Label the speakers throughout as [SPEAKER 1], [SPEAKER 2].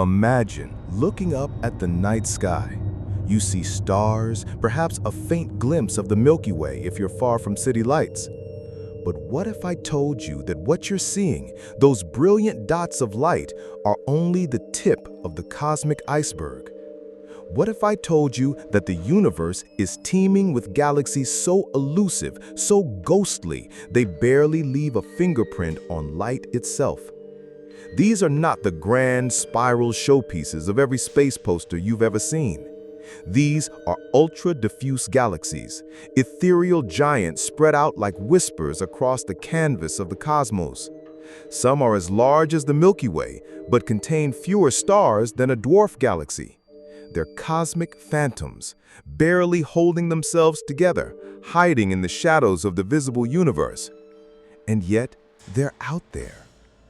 [SPEAKER 1] Imagine looking up at the night sky. You see stars, perhaps a faint glimpse of the Milky Way if you're far from city lights. But what if I told you that what you're seeing, those brilliant dots of light, are only the tip of the cosmic iceberg? What if I told you that the universe is teeming with galaxies so elusive, so ghostly, they barely leave a fingerprint on light itself? These are not the grand spiral showpieces of every space poster you've ever seen. These are ultra-diffuse galaxies, ethereal giants spread out like whispers across the canvas of the cosmos. Some are as large as the Milky Way, but contain fewer stars than a dwarf galaxy. They're cosmic phantoms, barely holding themselves together, hiding in the shadows of the visible universe. And yet, they're out there.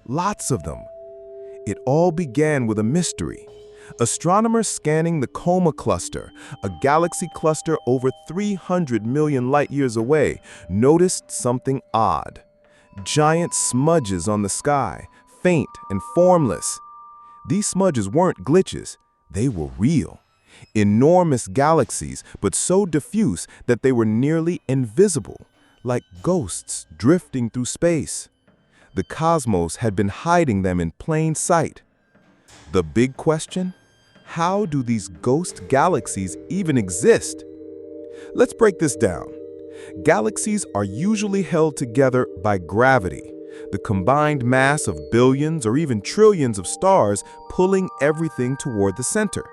[SPEAKER 1] Lots of them. It all began with a mystery. Astronomers scanning the Coma Cluster, a galaxy cluster over 300 million light-years away, noticed something odd. Giant smudges on the sky, faint and formless. These smudges weren't glitches, they were real. Enormous galaxies, but so diffuse that they were nearly invisible, like ghosts drifting through space. The cosmos had been hiding them in plain sight. The big question? How do these ghost galaxies even exist? Let's break this down. Galaxies are usually held together by gravity, the combined mass of billions or even trillions of stars pulling everything toward the center.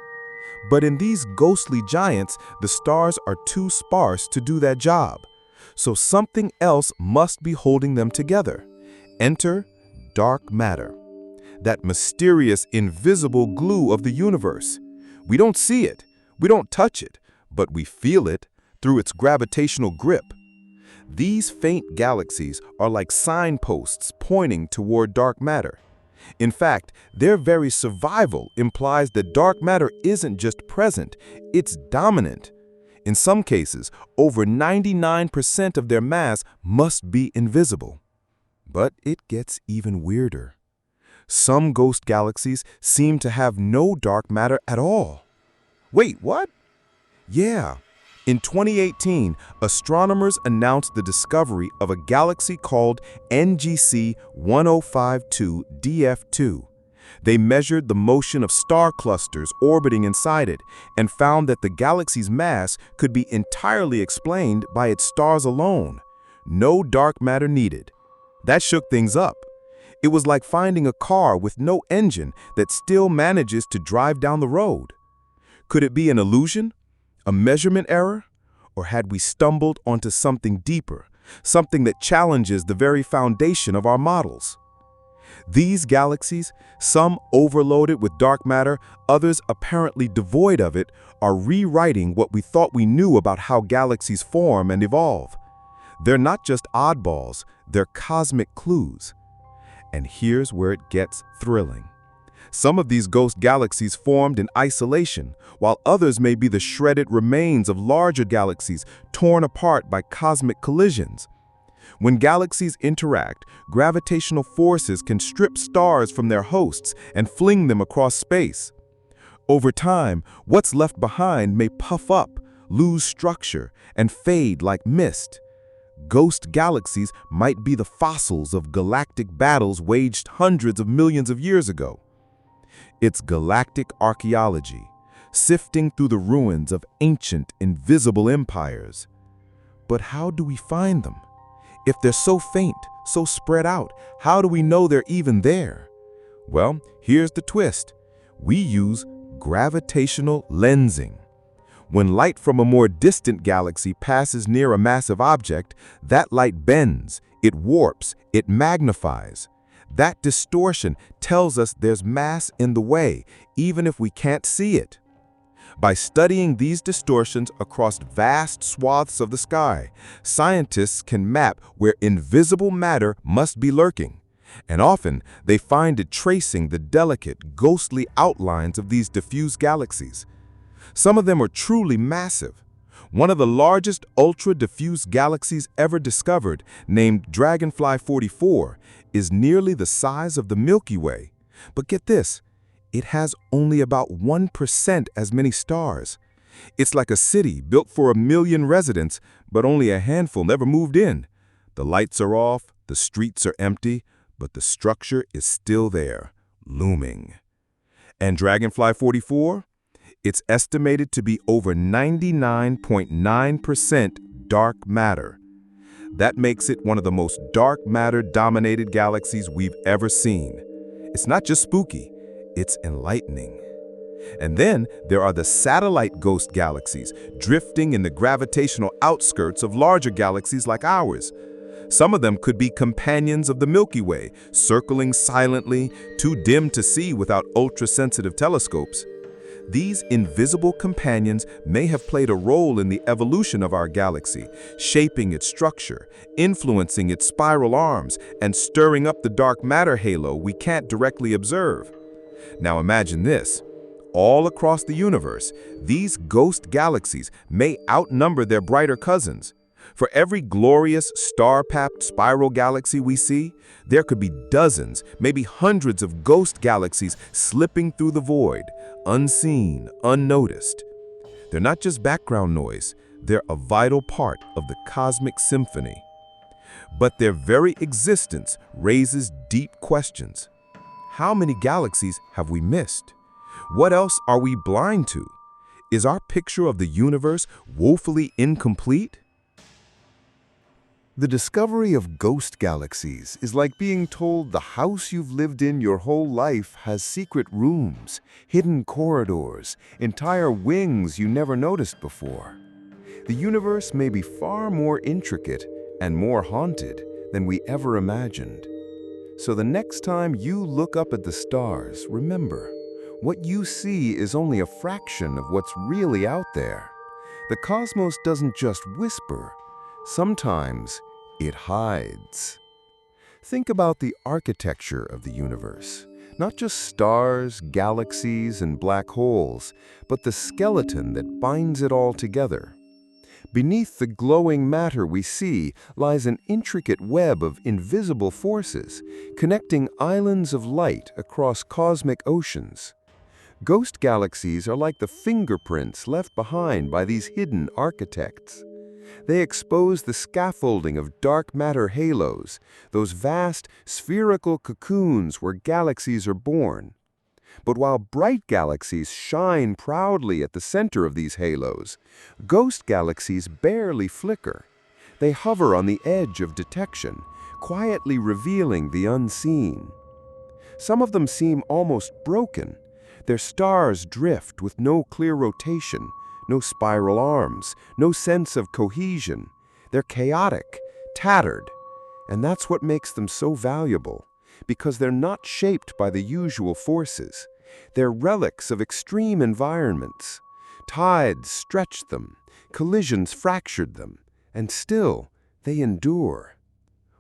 [SPEAKER 1] But in these ghostly giants, the stars are too sparse to do that job. So something else must be holding them together. Enter dark matter. That mysterious, invisible glue of the universe. We don't see it, we don't touch it, but we feel it through its gravitational grip. These faint galaxies are like signposts pointing toward dark matter. In fact, their very survival implies that dark matter isn't just present, it's dominant. In some cases, over 99% of their mass must be invisible. But it gets even weirder. Some ghost galaxies seem to have no dark matter at all. Wait, what? Yeah. In 2018, astronomers announced the discovery of a galaxy called NGC 1052 DF2. They measured the motion of star clusters orbiting inside it and found that the galaxy's mass could be entirely explained by its stars alone. No dark matter needed. That shook things up. It was like finding a car with no engine that still manages to drive down the road. Could it be an illusion? A measurement error? Or had we stumbled onto something deeper, something that challenges the very foundation of our models? These galaxies, some overloaded with dark matter, others apparently devoid of it, are rewriting what we thought we knew about how galaxies form and evolve. They're not just oddballs, they're cosmic clues. And here's where it gets thrilling. Some of these ghost galaxies formed in isolation, while others may be the shredded remains of larger galaxies torn apart by cosmic collisions. When galaxies interact, gravitational forces can strip stars from their hosts and fling them across space. Over time, what's left behind may puff up, lose structure, and fade like mist. Ghost galaxies might be the fossils of galactic battles waged hundreds of millions of years ago. It's galactic archaeology, sifting through the ruins of ancient, invisible empires. But how do we find them? If they're so faint, so spread out, how do we know they're even there? Well, here's the twist. We use gravitational lensing. When light from a more distant galaxy passes near a massive object, that light bends, it warps, it magnifies. That distortion tells us there's mass in the way, even if we can't see it. By studying these distortions across vast swaths of the sky, scientists can map where invisible matter must be lurking. And often, they find it tracing the delicate, ghostly outlines of these diffuse galaxies. Some of them are truly massive. One of the largest ultra-diffuse galaxies ever discovered, named Dragonfly 44, is nearly the size of the Milky Way. But get this, it has only about 1% as many stars. It's like a city built for 1 million residents, but only a handful never moved in. The lights are off, the streets are empty, but the structure is still there, looming. And Dragonfly 44? It's estimated to be over 99.9% dark matter. That makes it one of the most dark matter-dominated galaxies we've ever seen. It's not just spooky, it's enlightening. And then there are the satellite ghost galaxies, drifting in the gravitational outskirts of larger galaxies like ours. Some of them could be companions of the Milky Way, circling silently, too dim to see without ultra-sensitive telescopes. These invisible companions may have played a role in the evolution of our galaxy, shaping its structure, influencing its spiral arms, and stirring up the dark matter halo we can't directly observe. Now imagine this. All across the universe, these ghost galaxies may outnumber their brighter cousins. For every glorious, star-packed spiral galaxy we see, there could be dozens, maybe hundreds of ghost galaxies slipping through the void, unseen, unnoticed. They're not just background noise, they're a vital part of the cosmic symphony. But their very existence raises deep questions. How many galaxies have we missed? What else are we blind to? Is our picture of the universe woefully incomplete? The discovery of ghost galaxies is like being told the house you've lived in your whole life has secret rooms, hidden corridors, entire wings you never noticed before. The universe may be far more intricate and more haunted than we ever imagined. So the next time you look up at the stars, remember, what you see is only a fraction of what's really out there. The cosmos doesn't just whisper. Sometimes it hides. Think about the architecture of the universe. Not just stars, galaxies, and black holes, but the skeleton that binds it all together. Beneath the glowing matter we see lies an intricate web of invisible forces, connecting islands of light across cosmic oceans. Ghost galaxies are like the fingerprints left behind by these hidden architects. They expose the scaffolding of dark matter halos, those vast spherical cocoons where galaxies are born. But while bright galaxies shine proudly at the center of these halos, ghost galaxies barely flicker. They hover on the edge of detection, quietly revealing the unseen. Some of them seem almost broken. Their stars drift with no clear rotation, no spiral arms, no sense of cohesion. They're chaotic, tattered, and that's what makes them so valuable, because they're not shaped by the usual forces. They're relics of extreme environments. Tides stretched them, collisions fractured them, and still they endure.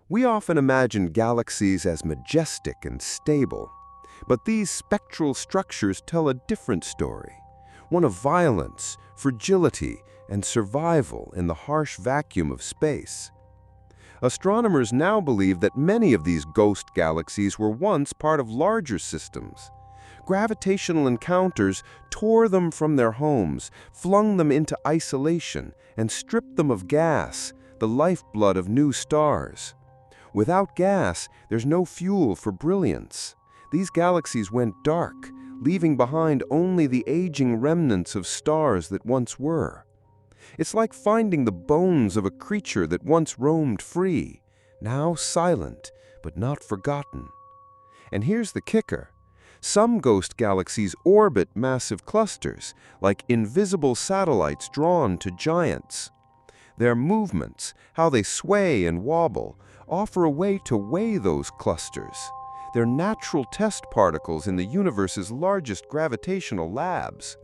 [SPEAKER 1] We often imagine galaxies as majestic and stable, but these spectral structures tell a different story. One of violence, fragility, and survival in the harsh vacuum of space. Astronomers now believe that many of these ghost galaxies were once part of larger systems. Gravitational encounters tore them from their homes, flung them into isolation, and stripped them of gas, the lifeblood of new stars. Without gas, there's no fuel for brilliance. These galaxies went dark, leaving behind only the aging remnants of stars that once were. It's like finding the bones of a creature that once roamed free, now silent, but not forgotten. And here's the kicker. Some ghost galaxies orbit massive clusters, like invisible satellites drawn to giants. Their movements, how they sway and wobble, offer a way to weigh those clusters. They're natural test particles in the universe's largest gravitational labs.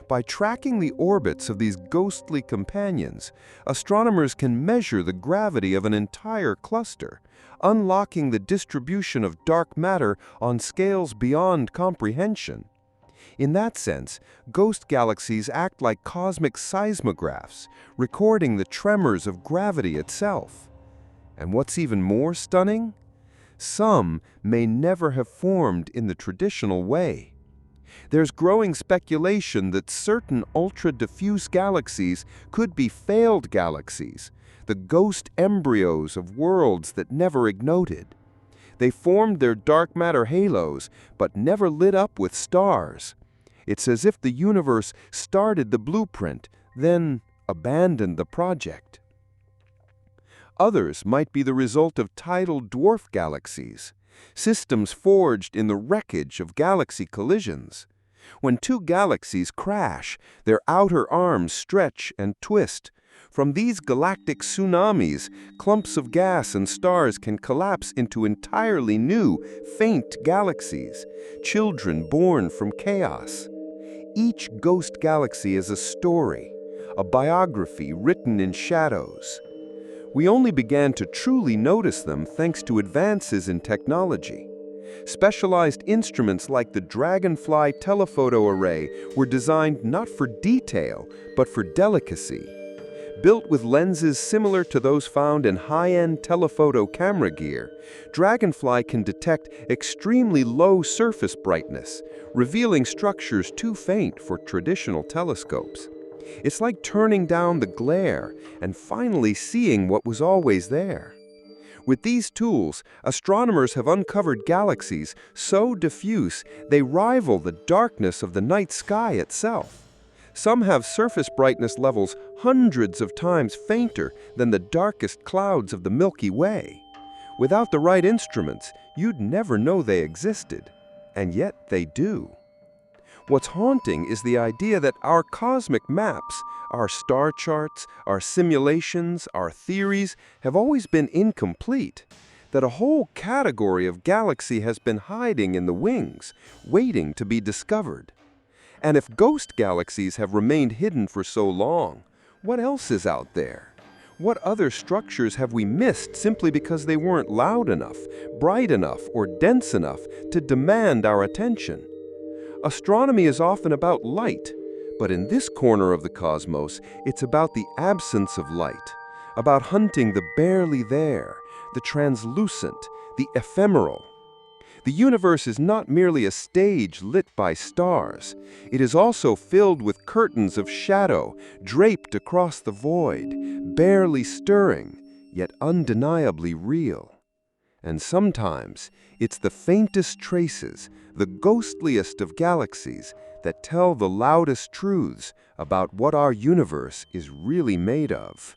[SPEAKER 1] By tracking the orbits of these ghostly companions, astronomers can measure the gravity of an entire cluster, unlocking the distribution of dark matter on scales beyond comprehension. In that sense, ghost galaxies act like cosmic seismographs, recording the tremors of gravity itself. And what's even more stunning? Some may never have formed in the traditional way.
[SPEAKER 2] There's growing speculation that certain ultra-diffuse galaxies could be failed galaxies, the ghost embryos of worlds that never ignited. They formed their dark matter halos, but never lit up with stars. It's as if the universe started the blueprint, then abandoned the project. Others might be the result of tidal dwarf galaxies, systems forged in the wreckage of galaxy collisions. When two galaxies crash, their outer arms stretch and twist. From these galactic tsunamis, clumps of gas and stars can collapse into entirely new, faint galaxies, children born from chaos. Each ghost galaxy is a story, a biography written in shadows. We only began to truly notice them thanks to advances in technology. Specialized instruments like the Dragonfly telephoto array were designed not for detail, but for delicacy. Built with lenses similar to those found in high-end telephoto camera gear, Dragonfly can detect extremely low surface brightness, revealing structures too faint for traditional telescopes. It's like turning down the glare and finally seeing what was always there. With these tools, astronomers have uncovered galaxies so diffuse they rival the darkness of the night sky itself. Some have surface brightness levels hundreds of times fainter than the darkest clouds of the Milky Way. Without the right instruments, you'd never know they existed, and yet they do. What's haunting is the idea that our cosmic maps, our star charts, our simulations, our theories have always been incomplete, that a whole category of galaxy has been hiding in the wings, waiting to be discovered. And if ghost galaxies have remained hidden for so long, what else is out there? What other structures have we missed simply because they weren't loud enough, bright enough, or dense enough to demand our attention? Astronomy is often about light, but in this corner of the cosmos, it's about the absence of light, about hunting the barely there, the translucent, the ephemeral. The universe is not merely a stage lit by stars. It is also filled with curtains of shadow draped across the void, barely stirring, yet undeniably real. And sometimes, it's the faintest traces, the ghostliest of galaxies, that tell the loudest truths about what our universe is really made of.